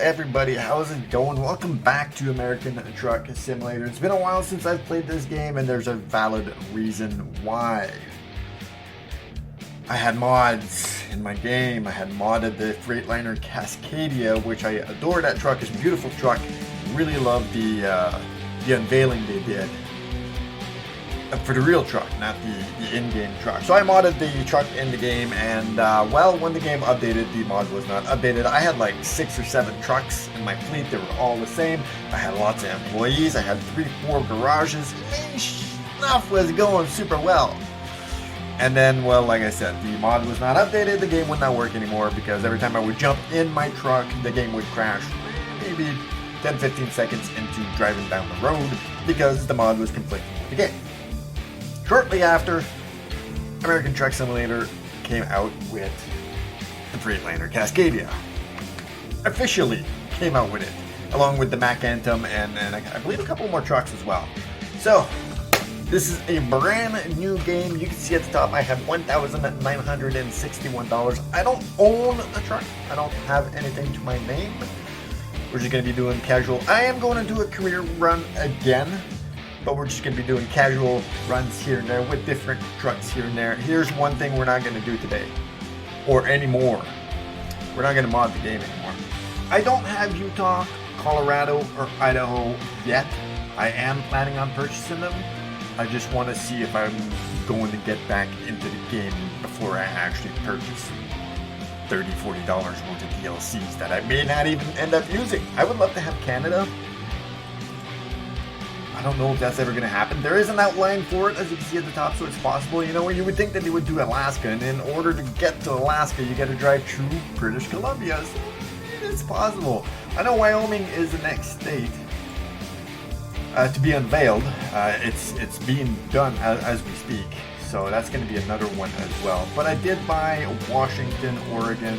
everybody, how's it going? Welcome back to American Truck Simulator. It's been a while since I've played this game and there's a valid reason why. I had mods in my game. I had modded the Freightliner Cascadia, which I adore. That truck. It's a beautiful truck. Really love the unveiling they did. For the real truck, not the in-game truck. So I modded the truck in the game, and well, when the game updated, the mod was not updated. I had like 6 or 7 trucks in my fleet. They were all the same. I had lots of employees. I had 3-4 garages. And stuff was going super well. And then, well, like I said, the mod was not updated. The game would not work anymore because every time I would jump in my truck, the game would crash maybe 10-15 seconds into driving down the road because the mod was conflicting with the game. Shortly after, American Truck Simulator came out with the Freightliner Cascadia. Officially came out with it, along with the Mack Anthem and I believe a couple more trucks as well. So, this is a brand new game. You can see at the top I have $1,961. I don't own a truck. I don't have anything to my name. We're just going to be doing casual. I am going to do a career run again. But we're just going to be doing casual runs here and there with different trucks here and there. Here's one thing we're not going to do today. Or anymore. We're not going to mod the game anymore. I don't have Utah, Colorado, or Idaho yet. I am planning on purchasing them. I just want to see if I'm going to get back into the game before I actually purchase $30, $40 worth of DLCs that I may not even end up using. I would love to have Canada. I don't know if that's ever going to happen. There is an outline for it, as you can see at the top, so it's possible. You know, you would think that they would do Alaska, and in order to get to Alaska, you got to drive through British Columbia. So it's possible. I know Wyoming is the next state to be unveiled. It's being done as we speak, so that's going to be another one as well. But I did buy Washington, Oregon,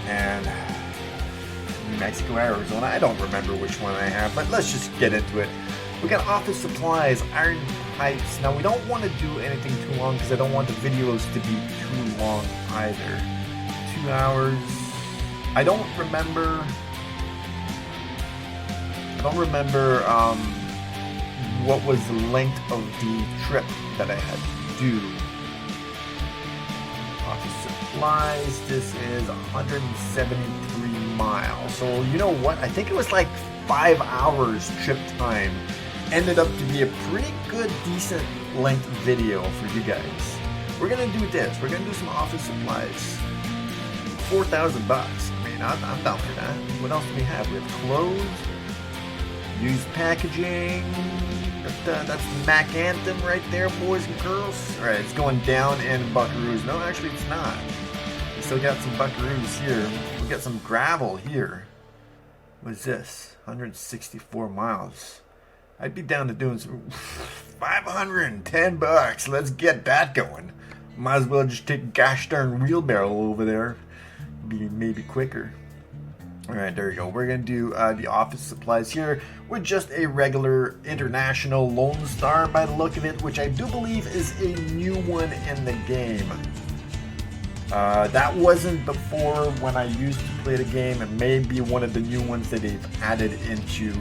and New Mexico, Arizona. I don't remember which one I have, but let's just get into it. We got office supplies, iron pipes. Now we don't want to do anything too long because I don't want the videos to be too long either. 2 hours. I don't remember what was the length of the trip that I had to do. Office supplies. This is 173 miles. So you know what? I think it was like 5 hours trip time. Ended up to be a pretty good, decent length video for you guys. We're gonna do this. We're gonna do some office supplies. $4,000 bucks. I mean, I'm down for that. What else do we have? We have clothes, used packaging. That's the Mack Anthem right there, boys and girls. All right, it's going down in Buckaroos. No, actually, it's not. We still got some Buckaroos here. We got some gravel here. What is this? 164 miles. I'd be down to doing some 510 bucks. Let's get that going. Might as well just take a gosh darn wheelbarrow over there. Be maybe quicker. Alright, there you go. We're going to do the office supplies here with just a regular International Lone Star by the look of it, which I do believe is a new one in the game. That wasn't before when I used to play the game. It may be one of the new ones that they've added into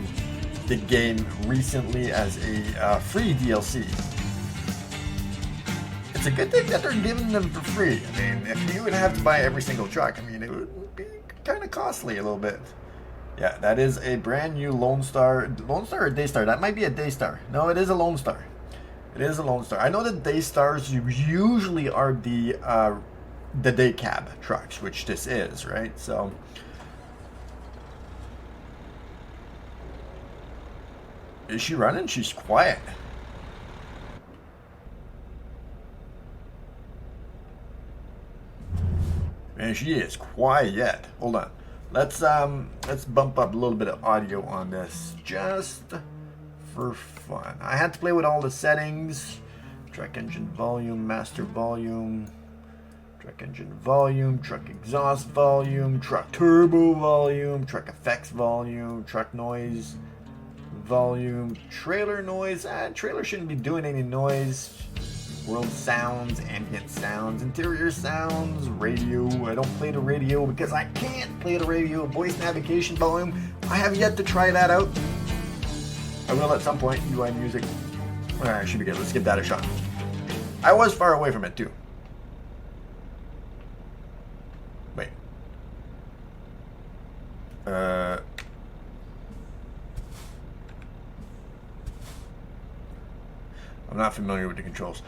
the game recently as a free DLC. It's a good thing that they're giving them for free. I mean, if you would have to buy every single truck, I mean, it would be kind of costly a little bit. Yeah, that is a brand new Lone Star. Lone Star or Daystar? That might be a Daystar. No, it is a Lone Star. It is a Lone Star. I know that Daystars usually are the day cab trucks, which this is, right? So is she running? She's quiet. Man, she is quiet. Hold on. Let's bump up a little bit of audio on this just for fun. I had to play with all the settings. Truck engine volume, master volume, truck engine volume, truck exhaust volume, truck turbo volume, truck effects volume, truck noise volume, trailer noise. Trailer shouldn't be doing any noise. World sounds, ambient sounds, interior sounds, radio. I don't play the radio because I can't play the radio. Voice navigation volume. I have yet to try that out. I will at some point. UI music. Alright, should be good. Let's give that a shot. I was far away from it too. Wait. I'm not familiar with the controls.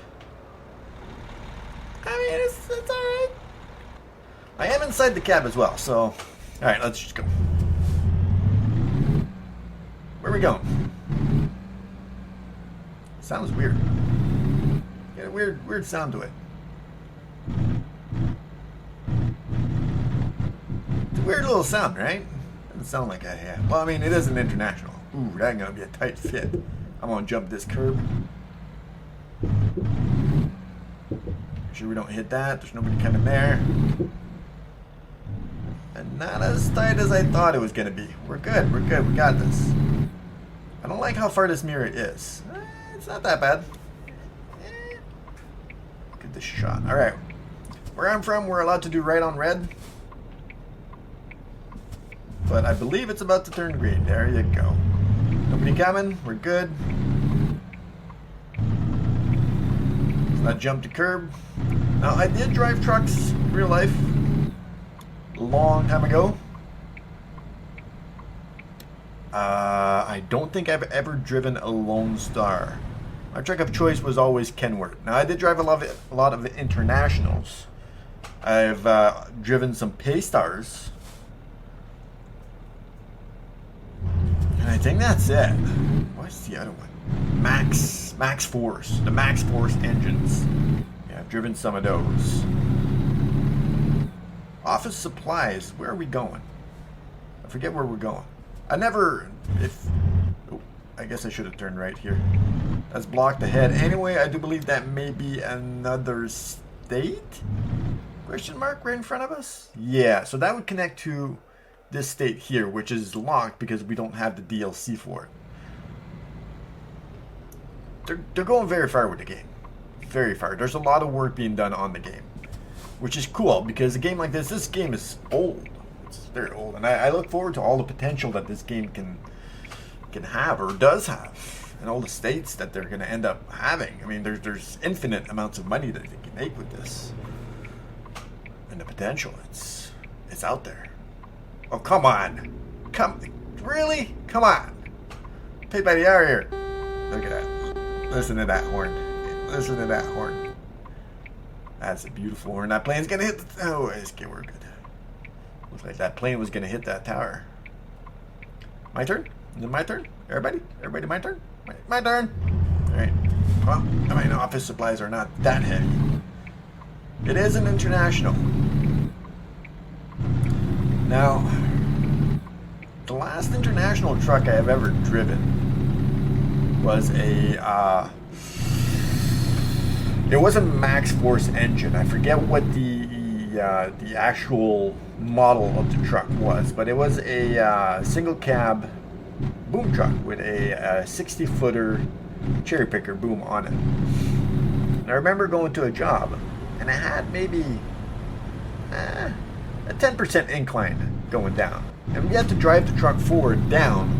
I mean, it's alright. I am inside the cab as well, so... Alright, let's just go. Where are we going? Sounds weird. Got a weird sound to it. It's a weird little sound, right? Doesn't sound like that, yeah. Well, I mean, it is an international. Ooh, that's gonna be a tight fit. I'm gonna jump this curb. Make sure we don't hit that. There's nobody coming there. And not as tight as I thought it was gonna be. We're good. We're good. We got this. I don't like how far this mirror is. It's not that bad. Look at this shot. All right. Where I'm from, we're allowed to do right on red. But I believe it's about to turn green. There you go. Nobody coming. We're good. I jumped a curb. Now, I did drive trucks in real life a long time ago. I don't think I've ever driven a Lone Star. My truck of choice was always Kenworth. Now, I did drive a lot of internationals. I've driven some Paystars. And I think that's it. What's the other one? Max Force. The Max Force engines. Yeah, I've driven some of those. Office supplies. Where are we going? I forget where we're going. I guess I should have turned right here. That's blocked ahead. Anyway, I do believe that may be another state? Question mark right in front of us? Yeah, so that would connect to this state here, which is locked because we don't have the DLC for it. They're going very far with the game. Very far. There's a lot of work being done on the game, which is cool because a game like this game is old. It's very old, and I look forward to all the potential that this game can have or does have, and all the states that they're going to end up having. I mean, there's infinite amounts of money that they can make with this, and the potential it's out there. Oh, come on, really? Come on, take by the hour here. Look at that. Listen to that horn. Listen to that horn. That's a beautiful horn. That plane's gonna hit the... Oh, okay, we're good. Looks like that plane was gonna hit that tower. My turn? Is it my turn? Everybody? Everybody my turn? My turn! Alright. Well, I mean, office supplies are not that heavy. It is an international. Now, the last international truck I have ever driven was it was a Max Force engine. I forget what the actual model of the truck was, but it was a single cab boom truck with a 60-footer cherry picker boom on it. And I remember going to a job, and it had maybe a 10% incline going down, and we had to drive the truck forward down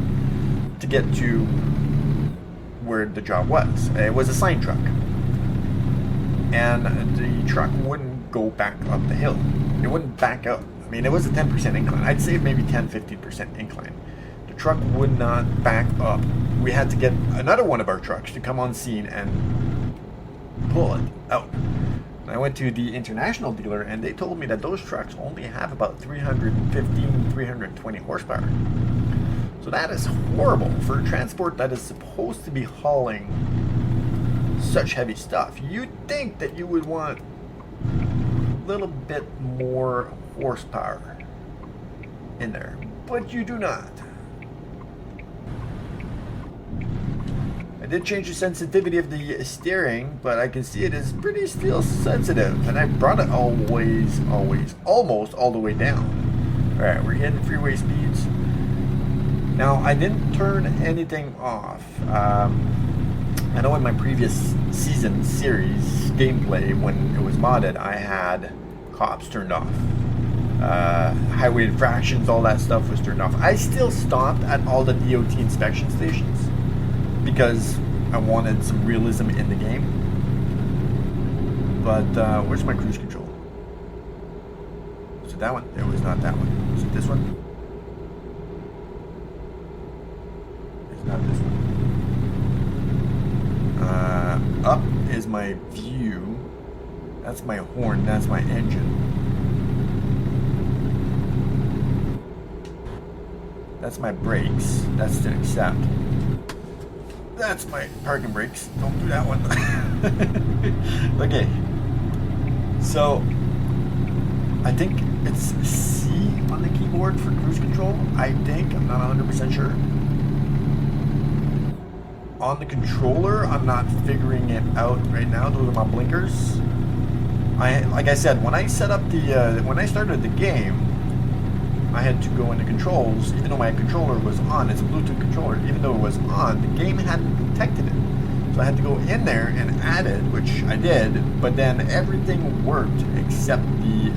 to get to where the job was. It was a sign truck, and the truck wouldn't go back up the hill. It wouldn't back up. I mean, it was a 10% incline. I'd say maybe 10-15% incline. The truck would not back up. We had to get another one of our trucks to come on scene and pull it out. And I went to the international dealer, and they told me that those trucks only have about 315, 320 horsepower. So that is horrible for a transport that is supposed to be hauling such heavy stuff. You'd think that you would want a little bit more horsepower in there, but you do not. I did change the sensitivity of the steering, but I can see it is pretty still sensitive, and I brought it almost all the way down. Alright, we're hitting freeway speeds. Now, I didn't turn anything off. I know in my previous season series gameplay, when it was modded, I had cops turned off. Highway infractions, all that stuff was turned off. I still stopped at all the DOT inspection stations because I wanted some realism in the game. But where's my cruise control? Was it that one? It was not that one. Was it this one? It's not this one. Up is my view. That's my horn. That's my engine. That's my brakes. That's to accept. That's my parking brakes. Don't do that one. Okay. So, I think it's C on the keyboard for cruise control. I think. I'm not 100% sure. On the controller, I'm not figuring it out right now. Those are my blinkers. Like I said, when I set up when I started the game, I had to go into controls. Even though my controller was on, it's a Bluetooth controller. Even though it was on, the game hadn't detected it. So I had to go in there and add it, which I did. But then everything worked except the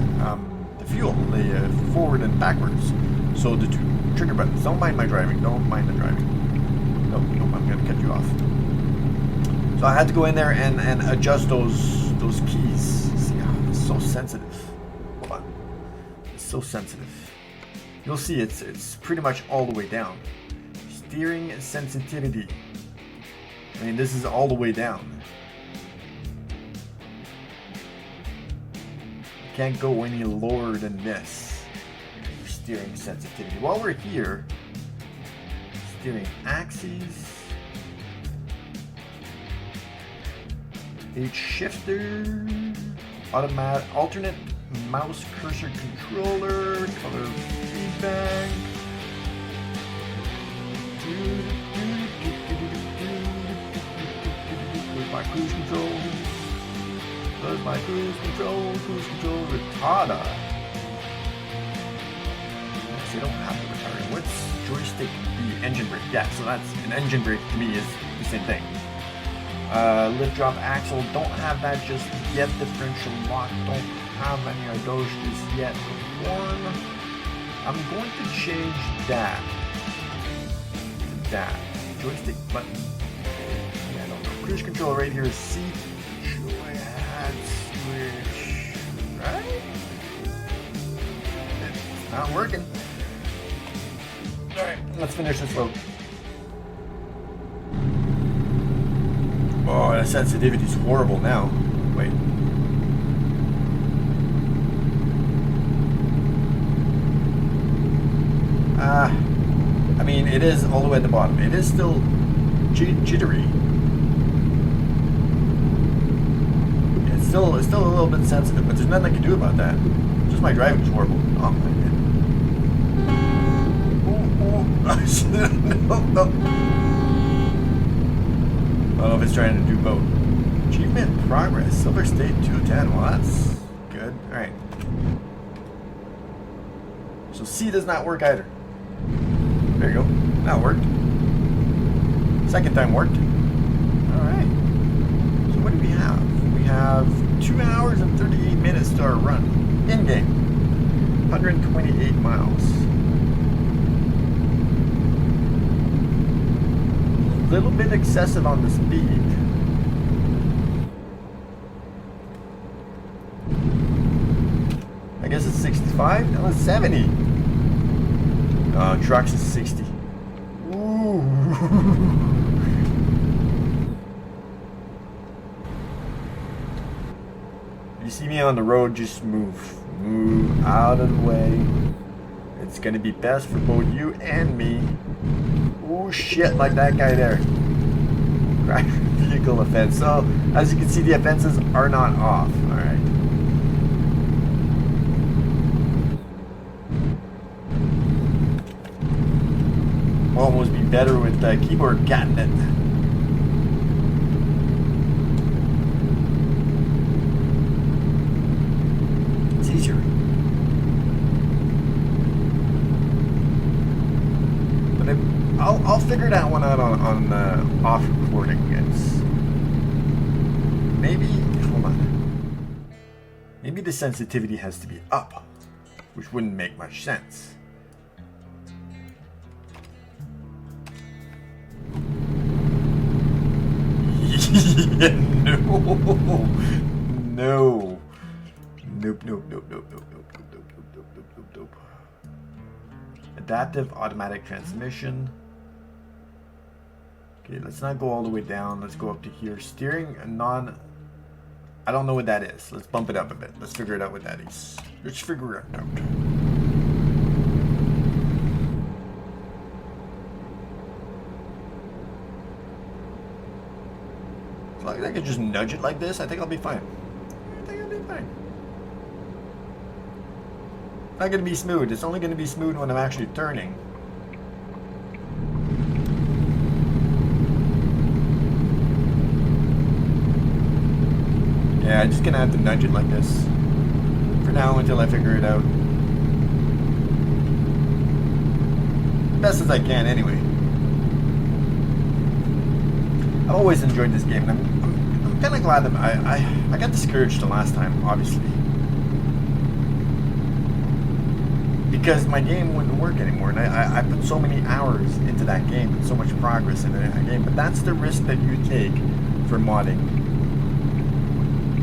fuel, the forward and backwards. So the two trigger buttons. Don't mind my driving. Don't mind the driving. Nope, I'm gonna cut you off. So I had to go in there and adjust those keys. See, it's so sensitive. Hold on. It's so sensitive. You'll see it's pretty much all the way down. Steering sensitivity. I mean, this is all the way down. You can't go any lower than this. Steering sensitivity. While we're here, steering axes, H shifter, alternate mouse cursor controller, color feedback. Where's my cruise control? Where's my cruise control? Cruise control retarder. They don't have the retarder. What's joystick B? Engine brake. Yeah, so that's an engine brake to me is the same thing. Lift drop axle, don't have that just yet. Differential lock, don't have any of those just yet. Horn, I'm going to change that to that. Joystick button, yeah, I don't know. Cruise control right here is C. Joypad switch, right? It's not working. Alright, let's finish this load. Oh, that sensitivity is horrible now. Wait. I mean, it is all the way at the bottom. It is still jittery. It's still a little bit sensitive, but there's nothing I can do about that. Just my driving is horrible. Oh my god. No. I don't know if it's trying to do both. Achievement progress. Silver State 210. Well, that's good. Alright. So C does not work either. There you go. That worked. Second time worked. Alright. So what do we have? We have 2 hours and 38 minutes to our run. In-game. 128 miles. A little bit excessive on the speed. I guess it's 65? No, it's 70. Trucks is 60. Ooh. You see me on the road, just move out of the way. It's gonna be best for both you and me. Oh shit, like that guy there. Right, vehicle offense. So, as you can see, the offenses are not off. Alright. Almost be better with the keyboard getting it. It's easier. But I'll figure that one out on off recording. the sensitivity has to be up, which wouldn't make much sense. Yeah, no. No. Nope, nope, nope, nope, nope, nope, nope, nope, nope, nope, nope, nope. Adaptive automatic transmission. Okay, let's not go all the way down. Let's go up to here. Steering non... I don't know what that is. Let's bump it up a bit. Let's figure it out what that is. Let's figure it out. So I could just nudge it like this. I think I'll be fine. I think I'll be fine. Not going to be smooth. It's only going to be smooth when I'm actually turning. Yeah, I'm just going to have to nudge it like this. For now, until I figure it out. Best as I can, anyway. I've always enjoyed this game, and I'm kind of glad that I got discouraged the last time, obviously. Because my game wouldn't work anymore, and I put so many hours into that game, and so much progress into that game, but that's the risk that you take for modding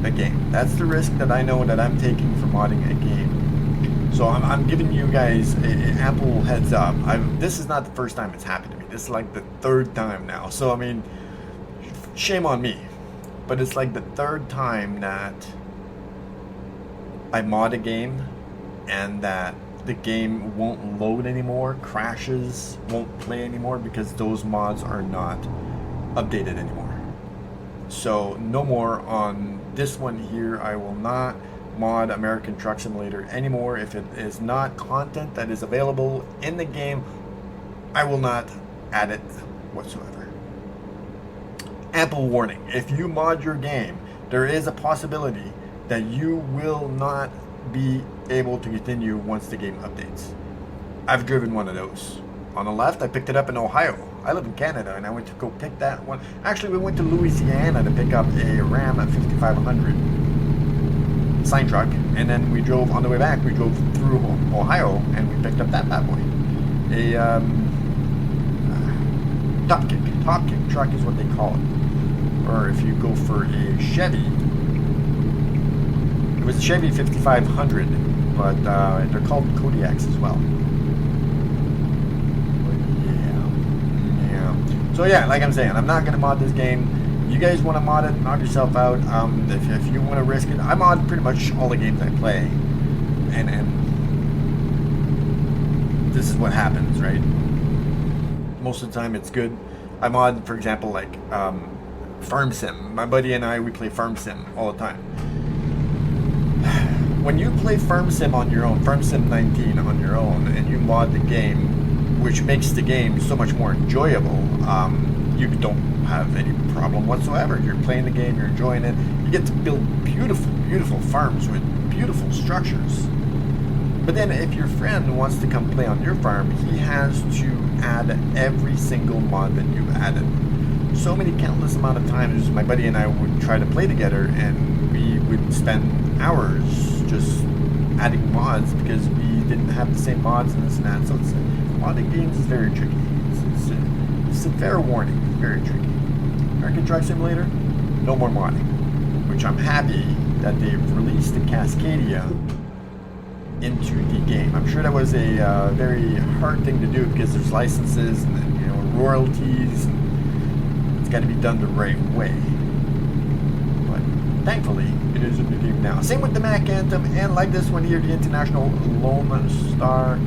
a game. That's the risk that I know that I'm taking for modding a game. So I'm giving you guys an ample heads up. This is not the first time it's happened to me. This is like the third time now. So I mean, shame on me. But it's like the third time that I mod a game and that the game won't load anymore, crashes, won't play anymore because those mods are not updated anymore. So no more on this one here. I will not mod American Truck Simulator anymore. If it is not content that is available in the game, I will not add it whatsoever. Ample warning. If you mod your game, there is a possibility that you will not be able to continue once the game updates. I've driven one of those. On the left, I picked it up in Ohio. I live in Canada, and I went to go pick that one. Actually, we went to Louisiana to pick up a Ram 5500 sign truck, and then we drove on the way back. We drove through Ohio, and we picked up that bad boy. A top kick truck is what they call it. Or if you go for a Chevy, it was a Chevy 5500, but they're called Kodiaks as well. So yeah, like I'm saying, I'm not going to mod this game. You guys want to mod it, knock yourself out. If you want to risk it, I mod pretty much all the games I play. And this is what happens, right? Most of the time it's good. I mod, for example, like Farm Sim. My buddy and we play Farm Sim all the time. When you play Farm Sim on your own, Farm Sim 19 on your own, and you mod the game, which makes the game so much more enjoyable, you don't have any problem whatsoever. You're playing the game, you're enjoying it. You get to build beautiful, beautiful farms with beautiful structures. But then if your friend wants to come play on your farm, he has to add every single mod that you've added. So many countless amount of times my buddy and I would try to play together, and we would spend hours just adding mods because we didn't have the same mods and this and that. So modding games is very tricky. It's a fair warning. It's very tricky. American Truck Simulator, no more modding. Which I'm happy that they've released the Cascadia into the game. I'm sure that was a very hard thing to do because there's licenses and royalties. And it's got to be done the right way. But thankfully, it is in the game now. Same with the Mac Anthem, and like this one here, the International Lone Star.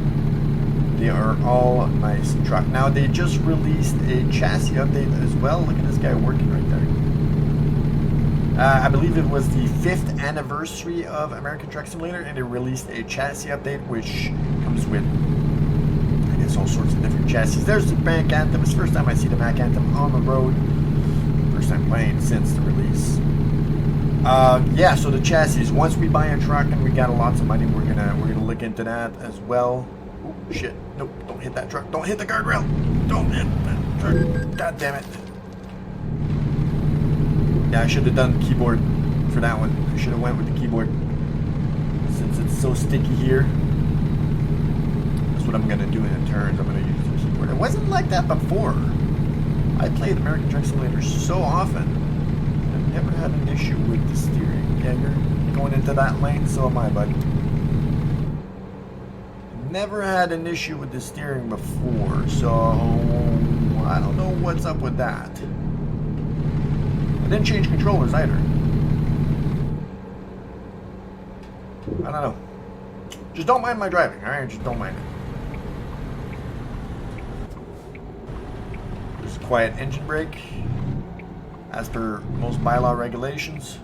They are all nice truck. Now they just released a chassis update as well. Look at this guy working right there. I believe it was the 5th anniversary of American Truck Simulator, and they released a chassis update which comes with, I guess, all sorts of different chassis. There's the Mac Anthem. It's the first time I see the Mac Anthem on the road. First time playing since the release. Yeah, so the chassis. Once we buy a truck and we got lots of money, we're gonna look into that as well. Oh shit! Nope! Don't hit that truck! Don't hit the guardrail! Don't hit that truck! God damn it! Yeah, I should have done keyboard for that one. I should have went with the keyboard. since it's so sticky here. That's what I'm gonna do in the turns. I'm gonna use the keyboard. It wasn't like that before. I played American Truck Simulator so often. I've never had an issue with the steering. Yeah, you're going into that lane, so am I, bud. Never had an issue with the steering before, so I don't know what's up with that. I didn't change controllers either. I don't know. Just don't mind my driving, alright? Just don't mind it. There's a quiet engine brake, as per most bylaw regulations.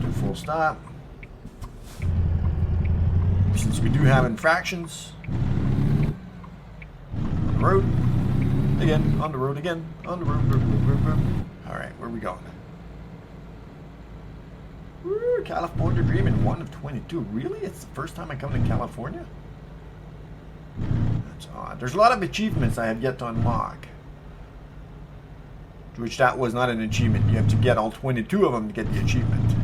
Do full stop. Since we do have infractions on the road, again, on the road again, on the road. Alright, where are we going? Woo, California Dreaming, 1 of 22. Really? It's the first time I come to California? That's odd. There's a lot of achievements I have yet to unlock. Which that was not an achievement. You have to get all 22 of them to get the achievement.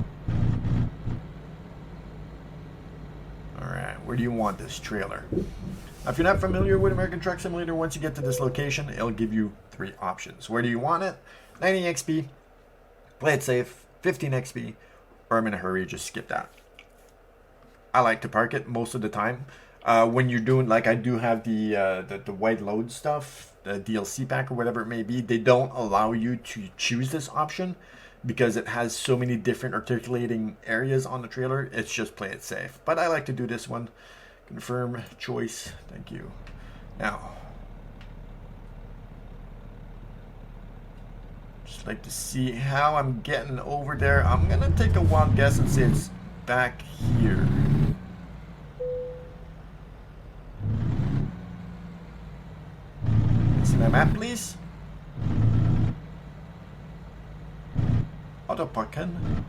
Alright, where do you want this trailer? Now, if you're not familiar with American Truck Simulator, once you get to this location, it'll give you 3 options. Where do you want it? 90 XP, play it safe, 15 XP, or I'm in a hurry, just skip that. I like to park it most of the time. When you're doing, like I do have the white load stuff, the DLC pack or whatever it may be, they don't allow you to choose this option because it has so many different articulating areas on the trailer. It's just play it safe. But I like to do this one. Confirm choice. Thank you. Now, just like to see how I'm getting over there. I'm gonna take a wild guess and say it's back here. See my map, please. Auto parking.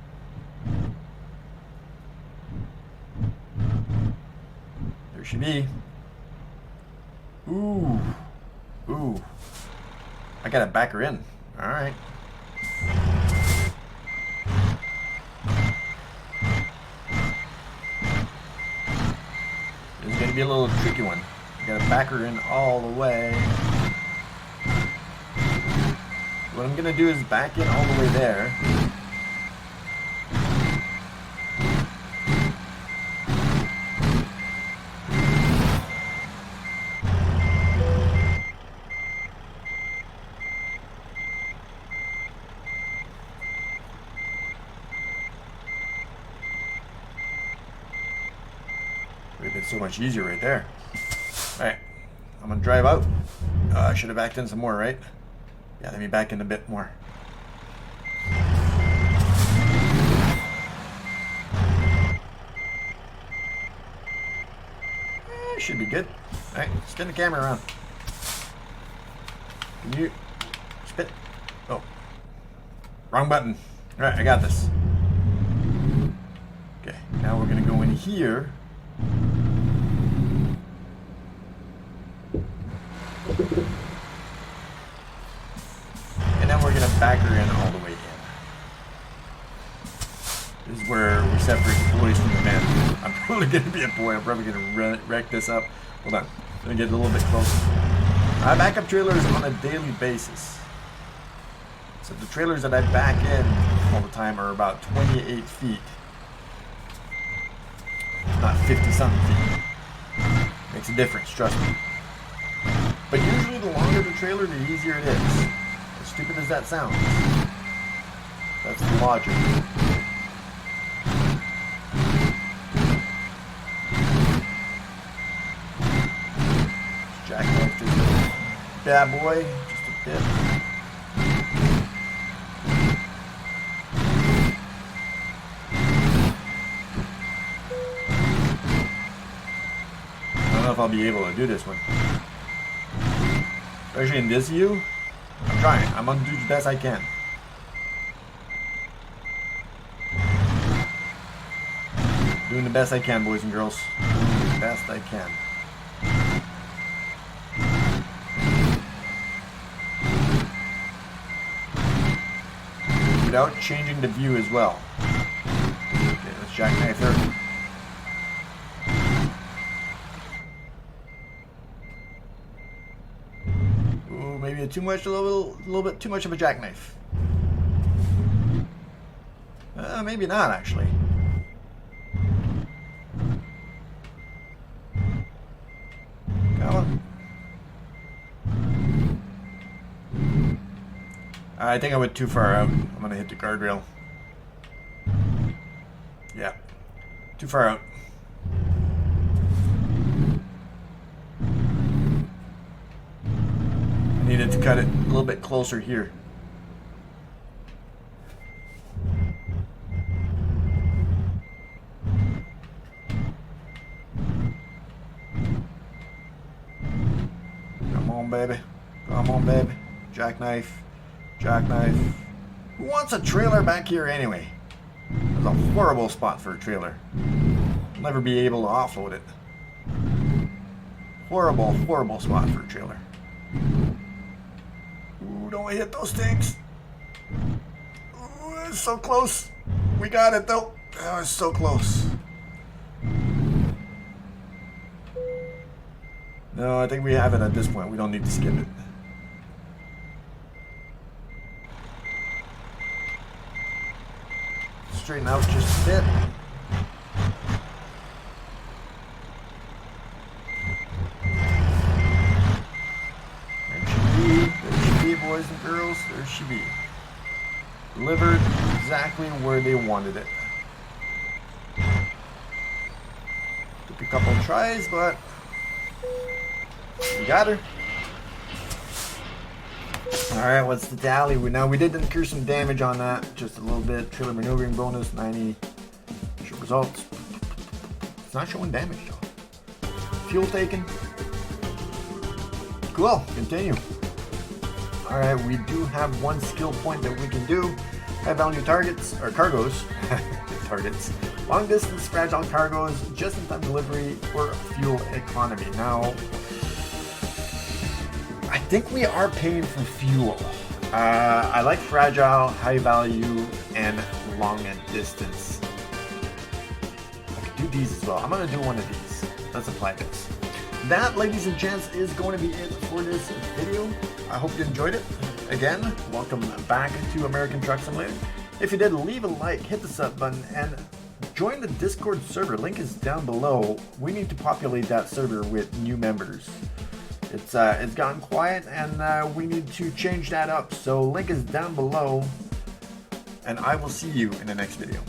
There she be. Ooh. Ooh. I gotta back her in. Alright. This is gonna be a little tricky one. I gotta back her in all the way. What I'm gonna do is back in all the way there. Would have been so much easier right there. Alright, I'm gonna drive out. I should have backed in some more, right? Yeah, let me back in a bit more. Should be good. Alright, spin the camera around. Can you spin? Oh, wrong button. Alright, I got this. Okay, now we're gonna go in here. And then we're gonna back her in all the way in. This is where we separate the boys from the men. I'm probably gonna be a boy. I'm probably gonna wreck this up. Hold on, let me get a little bit closer. I back up trailers on a daily basis. So the trailers that I back in all the time are about 28 feet. Not 50-something feet. Makes a difference, trust me. But usually the longer the trailer, the easier it is. As stupid as that sounds. That's the logic. Jackknife this bad boy just a bit. I don't know if I'll be able to do this one. Especially in this view. I'm trying. I'm gonna do the best I can. Doing the best I can, boys and girls. Doing the best I can. without changing the view as well. Okay, let's jackknife her. Ooh, maybe too much, a little bit too much of a jackknife. Maybe not actually. Come on. I think I went too far out. I'm gonna hit the guardrail. Yeah, too far out. I needed to cut it a little bit closer here. Come on, baby. Come on, baby. Jackknife. Jackknife. Who wants a trailer back here anyway? It's a horrible spot for a trailer. I'll never be able to offload it. Horrible, horrible spot for a trailer. Ooh, don't hit those things. Ooh, it's so close. We got it though. Oh, it's so close. No, I think we have it at this point. We don't need to skip it. Straighten out just a bit. There she be, boys and girls. There she be. Delivered exactly where they wanted it. Took a couple tries, but we got her. Alright, what's the tally? We did incur some damage on that. Just a little bit. Trailer maneuvering bonus, 90. Show results. It's not showing damage though. Fuel taken. Cool. Continue. Alright, we do have one skill point that we can do. High value targets, or cargoes. Targets. Long distance fragile cargoes, just in time delivery for fuel economy. Now, I think we are paying for fuel. I like fragile, high value, and long distance. I could do these as well. I'm gonna do one of these. Let's apply this. That, ladies and gents, is going to be it for this video. I hope you enjoyed it. Again, welcome back to American Truck Simulator. If you did, leave a like, hit the sub button, and join the Discord server. Link is down below. We need to populate that server with new members. It's gotten quiet, and we need to change that up. So link is down below, and I will see you in the next video.